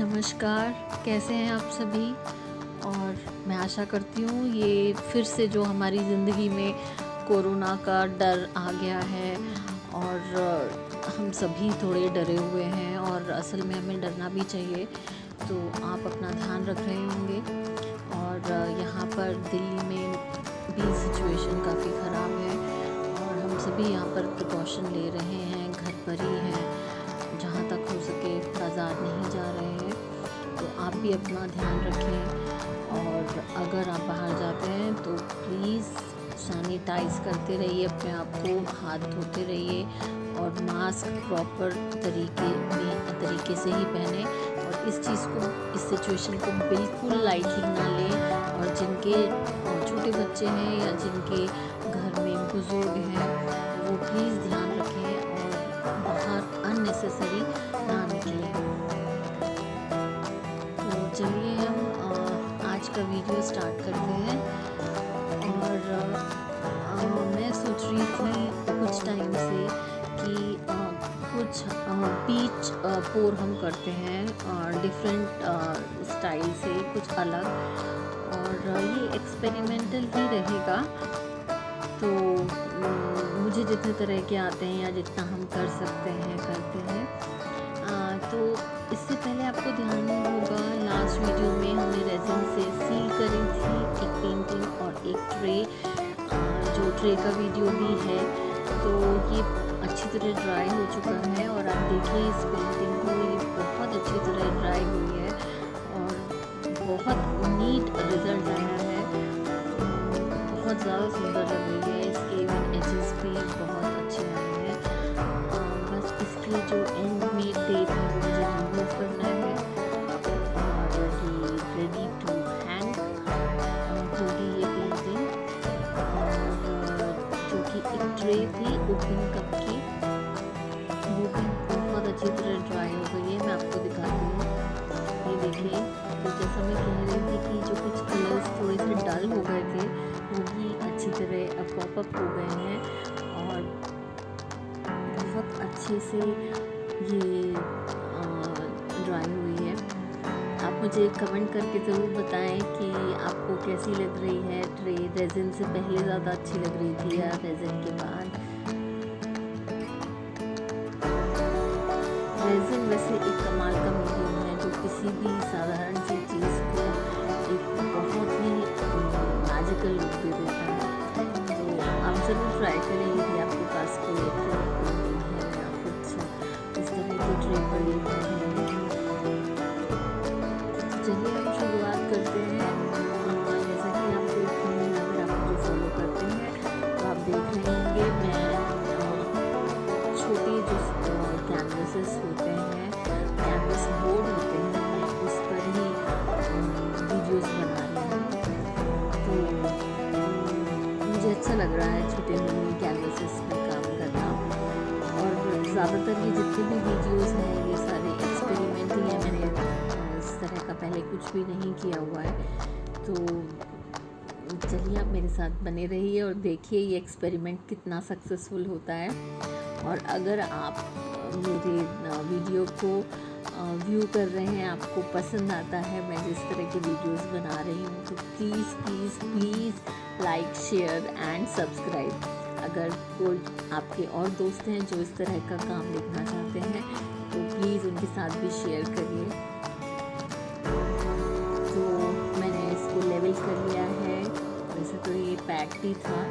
नमस्कार, कैसे हैं आप सभी? और मैं आशा करती हूँ ये फिर से जो हमारी ज़िंदगी में कोरोना का डर आ गया है और हम सभी थोड़े डरे हुए हैं और असल में हमें डरना भी चाहिए। तो आप अपना ध्यान रख रहे होंगे और यहाँ पर दिल्ली में भी सिचुएशन काफ़ी ख़राब है और हम सभी यहाँ पर प्रिकॉशन ले रहे हैं, घर पर ही हैं, जहाँ तक हो सके बाज़ार नहीं जा रहे हैं। तो आप भी अपना ध्यान रखें और अगर आप बाहर जाते हैं तो प्लीज़ सैनिटाइज़ करते रहिए अपने आप को, हाथ धोते रहिए और मास्क प्रॉपर तरीके से ही पहने और इस चीज़ को, इस सिचुएशन को बिल्कुल लाइटली ना लें। और जिनके छोटे बच्चे हैं या जिनके घर में बुज़ुर्ग हैं वो प्लीज़ ध्यान रखें और बाहर अननेसेसरी ना निकलें। तो चलिए हम आज का वीडियो स्टार्ट करते हैं। और मैं सोच रही थी कुछ टाइम से कि कुछ बीच पोर हम करते हैं डिफरेंट स्टाइल से, कुछ अलग, और ये एक्सपेरिमेंटल ही रहेगा। तो मुझे जितने तरह के आते हैं या जितना हम कर सकते हैं करते हैं। तो इससे पहले आपको ध्यान होगा लास्ट वीडियो में हमने रेजिन से सील करी थी एक पेंटिंग और एक ट्रे, जो ट्रे का वीडियो भी है। तो ये अच्छी तरह ड्राई हो चुका है और आप देखिए इस पेंटिंग को, ये बहुत अच्छी तरह ड्राई हुई है और बहुत नीट रिजल्ट आया है, बहुत ज़्यादा सुंदर लग रही है। इसके एजेस भी बहुत अच्छे आए हैं। बस इसकी जो एंड में टेप है वो मुझे रिमूव करना है और ये रेडी टू हैंग होगी ये पेंटिंग। और जो कि एक ट्रे थी ओपन कप की, वो भी बहुत अच्छी तरह ड्राई हो गई है। मैं आपको दिखाती हूँ, ये देखिए। तो जैसा मैं कह रही थी कि जो कुछ कलर्स थोड़े से डल हो गए थे वो भी अच्छी तरह पॉपअप हो गए हैं और बहुत अच्छे से ये ड्राई हुई है। आप मुझे कमेंट करके ज़रूर बताएं कि आपको कैसी लग रही है ट्रे। रेजिन से पहले ज़्यादा अच्छी लग रही थी या रेजिन के बाद। रेजिन वैसे एक कमाल का मीडियम है जो किसी भी साधारण सी चीज़ को एक बहुत ही मैजिकल लुक दे देता है। तो आप ज़रूर ट्राई करें यदि आपके पास कोई पेंटिंग है या कुछ इस तरह की ट्रे पड़ी है। चलिए हम शुरुआत करते हैं। जैसा कि आप देख रहे हैं, अगर आप मुझे फॉलो करते हैं तो आप देख रहे होंगे मैं छोटे जो कैनवसेस होते हैं, कैनवस बोर्ड होते हैं, मैं उस पर ही वीडियोस बना रही हूँ। तो मुझे अच्छा लग रहा है छोटे कैनवसेस पे काम करना। और ज़्यादातर ये जितने भी वीडियोस हैं ये सारे एक्सपेरिमेंट ही हैं। मैंने इस तरह का पहले कुछ भी नहीं किया हुआ है। तो चलिए आप मेरे साथ बने रहिए और देखिए ये एक्सपेरिमेंट कितना सक्सेसफुल होता है। और अगर आप मेरे वीडियो को व्यू कर रहे हैं, आपको पसंद आता है मैं जिस तरह के वीडियोस बना रही हूँ, तो please please please like, share and subscribe. अगर कोई आपके और दोस्त हैं जो इस तरह का काम देखना चाहते हैं तो प्लीज़ उनके साथ भी शेयर करिए। तो मैंने इसको लेवल कर लिया है। वैसे तो ये पैक्ड ही था,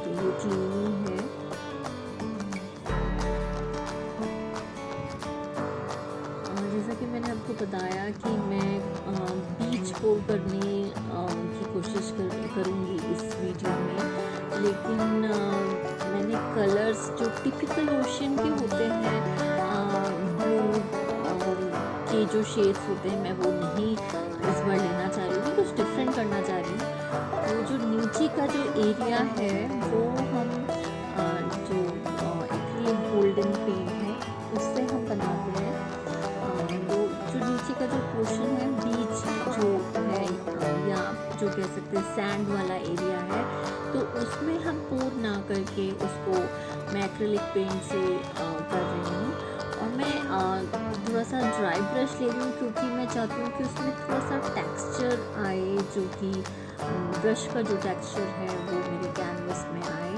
तो ये क्लीन ही है। जैसा कि मैंने आपको बताया कि मैं बीच पोर करने की कोशिश करूँगी इस वीडियो में, लेकिन मैंने कलर्स जो टिपिकल ओशन के होते हैं, ब्लू के जो शेड्स होते हैं, मैं वो नहीं इस बार लेना चाह रही हूँ, कुछ डिफरेंट करना चाह रही हूँ। तो जो नीचे का जो एरिया है वो हम जो एक्रिलिक गोल्डन पेंट है उससे हम बनाते हैं। तो जो नीचे का जो पोर्शन है, बीच जो है या जो कह सकते हैं सैंड वाला एरिया है, तो उसमें हम पोर ना करके उसको मैं एक्रिलिक पेंट से कर रही हूँ। और मैं थोड़ा सा ड्राई ब्रश ले रही हूँ क्योंकि मैं चाहती हूँ कि उसमें थोड़ा सा टेक्सचर आए, जो कि ब्रश का जो टेक्सचर है वो मेरे कैनवस में आए।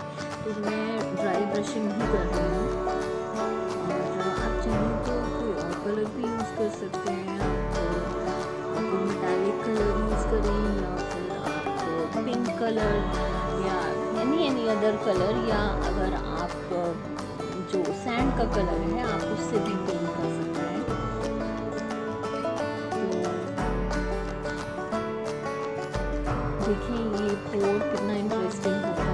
तो मैं ड्राई ब्रशिंग ही कर रही हूँ। और आप चाहें तो कोई और कलर भी यूज़ कर सकते हैं। आप कोई मेटालिक कलर यूज़ करें, या फिर आप पिंक कलर, या एनी अदर कलर, या अगर आप जो सैंड का कलर है आप उससे भी पेंट कर सकते हैं। तो देखिए ये पोर कितना इंटरेस्टिंग होता है।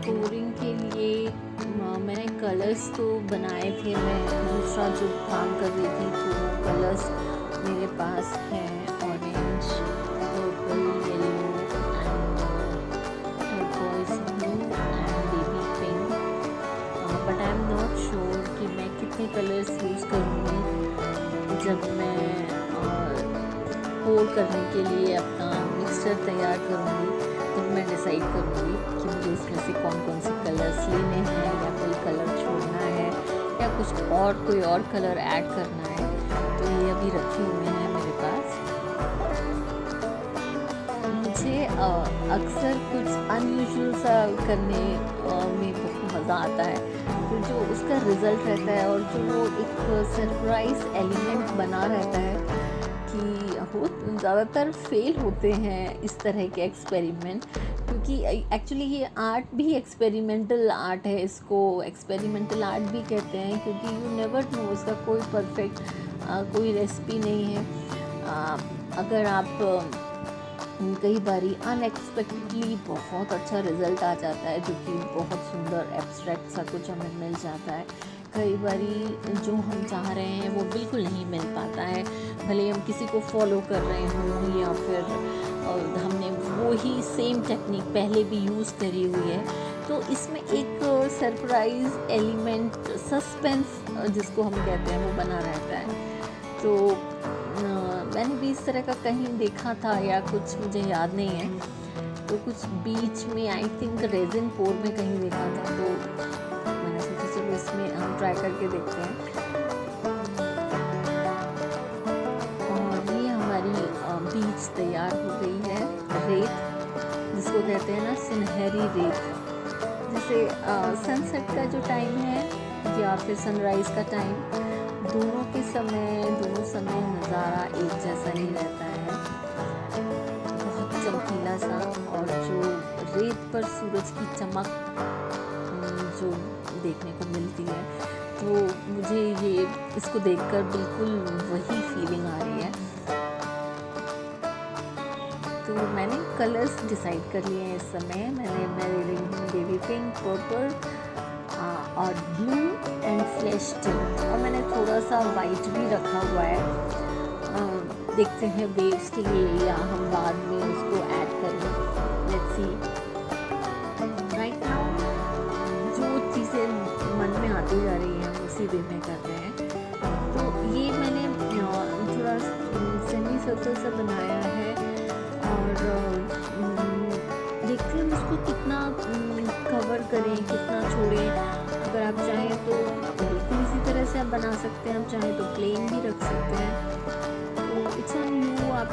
पोरिंग के लिए मैंने कलर्स तो बनाए थे, मैं दूसरा जो काम कर रही थी, तो कलर्स मेरे पास हैं orange, purple, yellow and turquoise blue and baby pink. But I am not sure कि मैं कितने कलर्स यूज़ करूँगी जब मैं पोर करने के लिए अपना मिक्सचर तैयार करूँगी। तो मैं डिसाइड करूँगी कि मुझे इसमें से कौन कौन से कलर्स लेने हैं, या कोई कलर छोड़ना है, या कुछ और कोई और कलर ऐड करना है। तो ये अभी रखे हुए हैं मेरे पास। मुझे अक्सर कुछ अनयूजुअल सा करने में बहुत मज़ा आता है। तो जो उसका रिज़ल्ट रहता है और जो वो एक सरप्राइज एलिमेंट बना रहता है, कि वो ज़्यादातर फेल होते हैं इस तरह के एक्सपेरिमेंट, क्योंकि एक्चुअली ये आर्ट भी एक्सपेरिमेंटल आर्ट है। इसको एक्सपेरिमेंटल आर्ट भी कहते हैं, क्योंकि यू नेवर नो, इसका कोई परफेक्ट कोई रेसिपी नहीं है। अगर आप कई बारी अनएक्सपेक्टेडली बहुत अच्छा रिज़ल्ट आ जाता है, जो कि बहुत सुंदर एब्स्ट्रैक्ट सा कुछ हमें मिल जाता है। कई बारी जो हम चाह रहे हैं वो बिल्कुल नहीं मिल पाता है, भले हम किसी को फॉलो कर रहे हों, या फिर हमने वो ही सेम टेक्निक पहले भी यूज़ करी हुई है। तो इसमें एक सरप्राइज़ एलिमेंट, सस्पेंस जिसको हम कहते हैं, वो बना रहता है। तो मैंने भी इस तरह का कहीं देखा था, या कुछ मुझे याद नहीं है, तो कुछ बीच में आई थिंक रेजिन पोर में कहीं देखा था। तो मैंने सोचा चलो इसमें हम ट्राई करके देखते हैं। और ये हमारी बीच तैयार हो गई है। रेत, जिसको कहते हैं ना सुनहरी रेत, जैसे सनसेट का जो टाइम है या फिर सनराइज़ का टाइम, दोनों समय नज़ारा एक जैसा ही रहता है, बहुत चमकीला सा। और जो रेत पर सूरज की चमक जो देखने को मिलती है, तो मुझे ये इसको देखकर बिल्कुल वही फीलिंग आ रही है। तो मैंने कलर्स डिसाइड कर लिए हैं इस समय। मैं ले रही हूँ बेबी पिंक, पर्पल और ब्लू एंड फ्लैश टिंट, और मैंने थोड़ा सा वाइट भी रखा हुआ है। देखते हैं वेव्स के लिए, या हम बाद में उसको ऐड करें। Let's see. राइट नाउ जो चीज़ें मन में आती जा रही हैं उसी वे में कर रहे हैं। तो ये मैंने थोड़ा सेमी सर्कल सा बनाया है, और देखते हैं उसको कितना कवर करें, कितना छोड़ें। अगर आप चाहें तो बिल्कुल इसी तरह से आप बना सकते हैं, आप चाहें तो प्लेन भी रख सकते हैं। तो इट्स ऑन यू, आप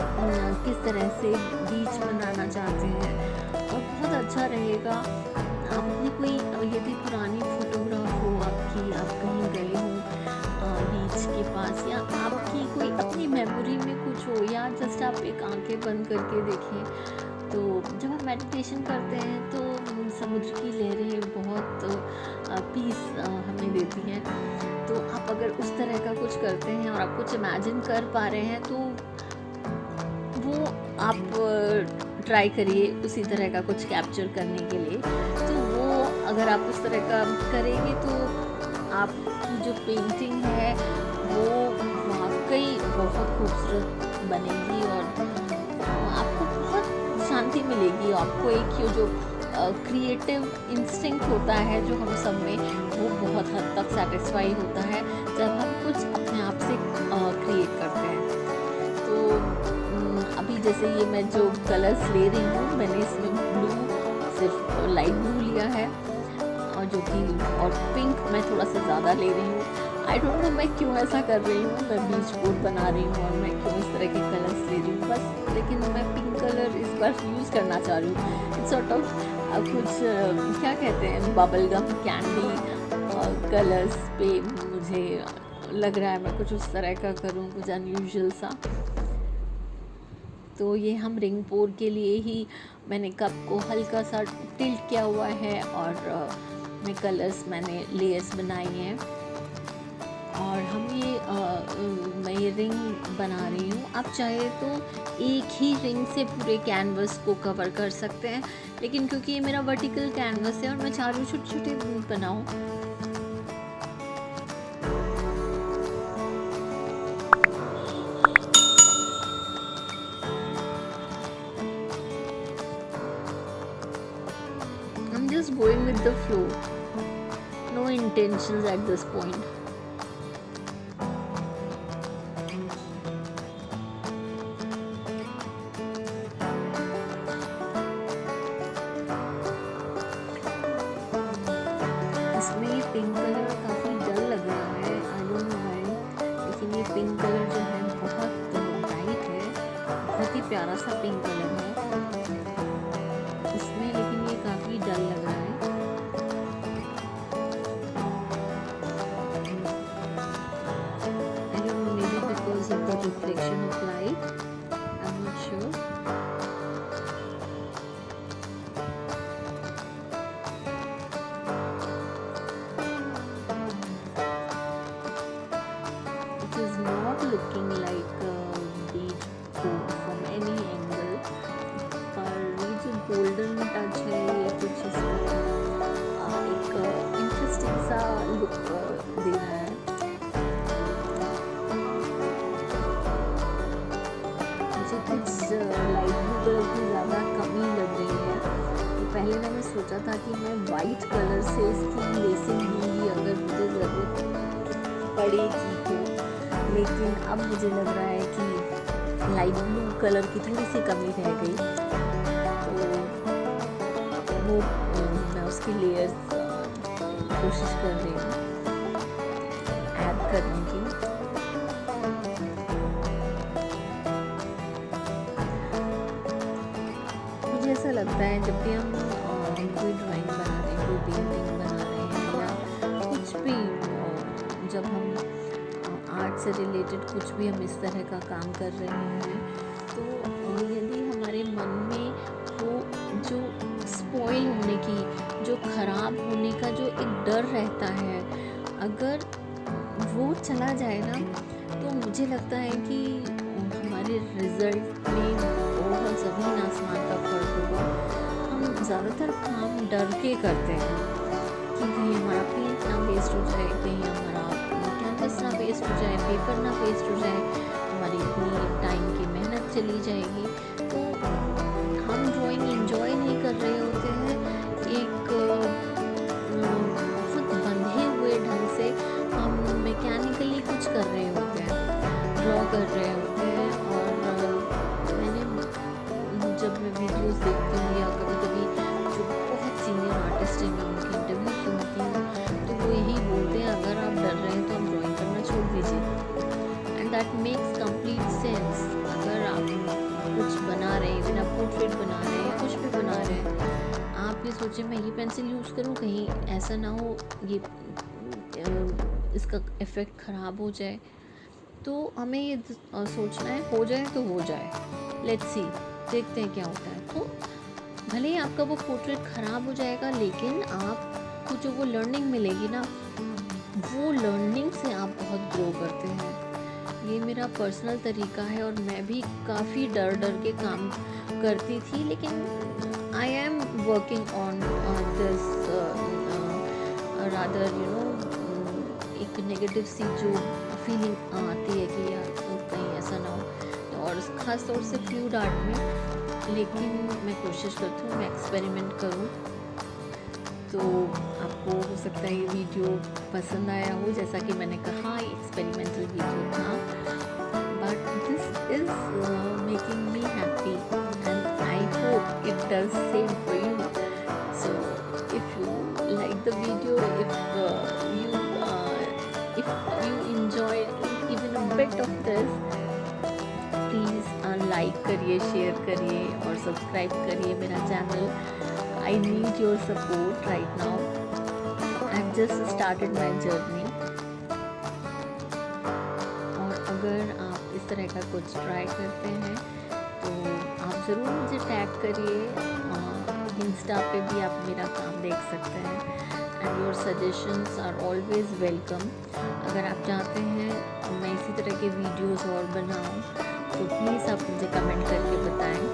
किस तरह से बीच बनाना चाहते हैं। और बहुत अच्छा रहेगा। आपने कोई यदि पुरानी फोटोग्राफ हो आपकी, आप कहीं गए हो बीच के पास, या आपकी कोई अपनी मेमोरी में कुछ हो, या जस्ट आप एक आंखें बंद करके देखें, तो जब हम मेडिटेशन करते हैं तो समुद्र की लहरें बहुत पीस हमें देती हैं। तो आप अगर उस तरह का कुछ करते हैं और आप कुछ इमेजिन कर पा रहे हैं, तो वो आप ट्राई करिए उसी तरह का कुछ कैप्चर करने के लिए। तो वो अगर आप उस तरह का करेंगे तो आपकी जो पेंटिंग है वो वाकई बहुत खूबसूरत बनेगी और आपको बहुत शांति मिलेगी। आपको एक ये जो क्रिएटिव इंस्टिंक्ट होता है जो हम सब में, वो बहुत हद तक सेटिस्फाई होता है जब हम कुछ अपने आप से क्रिएट करते हैं। तो अभी जैसे ये मैं जो कलर्स ले रही हूँ, मैंने इसमें ब्लू, सिर्फ लाइट ब्लू लिया है और जो कि और पिंक मैं थोड़ा सा ज़्यादा ले रही हूँ। आई डोंट नो मैं क्यों ऐसा कर रही हूँ, मैं बीच बोर्ड बना रही हूँ और मैं क्यों इस तरह के कलर्स ले रही हूँ बस। लेकिन मैं पिंक कलर इस बार यूज़ करना चाह रही हूँ। इट्स सॉर्ट ऑफ कुछ क्या कहते हैं, बबल गम कैंडी कलर्स पे मुझे लग रहा है मैं कुछ उस तरह का करूँ, कुछ अनयूजुअल सा। तो ये हम रिंग पोर के लिए ही मैंने कप को हल्का सा टिल्ट किया हुआ है और मैं कलर्स मैंने लेयर्स बनाई हैं और हम मैं ये रिंग बना रही हूँ। आप चाहे तो एक ही रिंग से पूरे कैनवस को कवर कर सकते हैं, लेकिन क्योंकि ये मेरा वर्टिकल कैनवस है और मैं चाह रही हूँ छोटे छोटे रिंग बनाऊँ, I'm just going with the flow, no intentions at this point. इसमें ये पिंक कलर काफ़ी डल लग रहा है, आई डोंट नो व्हाई, लेकिन ये पिंक कलर जो है बहुत ब्राइट है, बहुत ही प्यारा सा पिंक कलर है इसमें, लेकिन ये काफ़ी डल लग रहा है। I don't know, may be because of the reflection of light, I am not sure. Is not looking like a beach from any angle, पर ये जो गोल्डन टच है ये कुछ इसमें एक इंटरेस्टिंग सा लुक दे रहा है। मुझे कुछ लाइट ब्लू कलर की ज़्यादा कमी लग रही है, तो पहले मैंने सोचा था कि मैं वाइट कलर से इसकी लेसिंग दूँगी अगर मुझे ज़रूरत पड़ेगी तो, लेकिन अब मुझे लग रहा है कि लाइट ब्लू कलर की थोड़ी सी कमी रह गई, तो वो मैं उसकी लेयर्स कोशिश कर रही हूँ ऐड करने की। मुझे ऐसा लगता है जब भी हम कोई ड्राइंग बना रहे हैं, कोई पेंटिंग बना रहे हैं या कुछ भी, जब हम आर्ट से रिलेटेड कुछ भी हम इस तरह का काम कर रहे हैं, तो यदि हमारे मन में वो जो स्पॉइल होने की, जो ख़राब होने का जो एक डर रहता है, अगर वो चला जाए ना, तो मुझे लगता है कि हमारे रिज़ल्ट में बहुत ज़मीन आसमान का फ़र्क होगा। हम ज़्यादातर काम डर के करते हैं कि कहीं हमारा पेंट ना वेस्ट हो जाए, कहीं हमारा कैनवस ना वेस्ट हो जाए, पेपर ना वेस्ट हो जाए, हमारी इतनी टाइम की मेहनत चली जाएगी। तो हम ड्राइंग एंजॉय नहीं कर रहे होते हैं, एक खुद बंधे हुए ढंग से हम मैकेनिकली कुछ कर रहे होते हैं, ड्रॉ कर रहे होते हैं। और मैंने जब मैं वीडियोस देखती हूँ या कभी कभी जो बहुत सीनियर आर्टिस्ट हैं मैं उनकी इंटरव्यू सुनती हूँ, तो वो यही बोलते हैं अगर आप डर रहे हैं तो आप ड्राइंग करना छोड़ दीजिए। And that makes complete sense. अगर आप कुछ बना रहे हैं, इवन आप पोर्ट्रेट बना रहे हैं, कुछ भी बना रहे हैं, आप ये सोचें मैं ये पेंसिल यूज़ करूँ, कहीं ऐसा ना हो ये इसका इफ़ेक्ट ख़राब हो जाए। तो हमें ये सोचना है, हो जाए तो हो जाए, लेट्स सी, देखते हैं क्या होता है। तो भले ही आपका वो पोर्ट्रेट ख़राब हो जाएगा, लेकिन आपको जो वो लर्निंग मिलेगी ना, वो लर्निंग से आप बहुत ग्रो करते हैं। ये मेरा पर्सनल तरीका है और मैं भी काफ़ी डर डर के काम करती थी, लेकिन I am working on this rather एक नेगेटिव सी जो फीलिंग आती है कि यार कहीं ऐसा ना हो, और ख़ास तौर से फ्लूइड आर्ट में। लेकिन मैं कोशिश करती हूँ मैं एक्सपेरिमेंट करूँ। तो आपको हो सकता है ये वीडियो पसंद आया हो, जैसा कि मैंने कहा ये एक्सपेरिमेंटल वीडियो था, but this is making me happy and I hope it does same for you. So if you like the video, if you enjoyed even a bit of this, please like करिए, share करिए और subscribe करिए मेरा channel. I need your support right now. I have just started my journey. और अगर आप इस तरह का कुछ ट्राई करते हैं तो आप ज़रूर मुझे टैग करिए। इंस्टा पे भी आप मेरा काम देख सकते हैं and your suggestions are always welcome. अगर आप चाहते हैं मैं इसी तरह के वीडियोस और बनाऊं तो प्लीज़ आप मुझे कमेंट करके बताएं।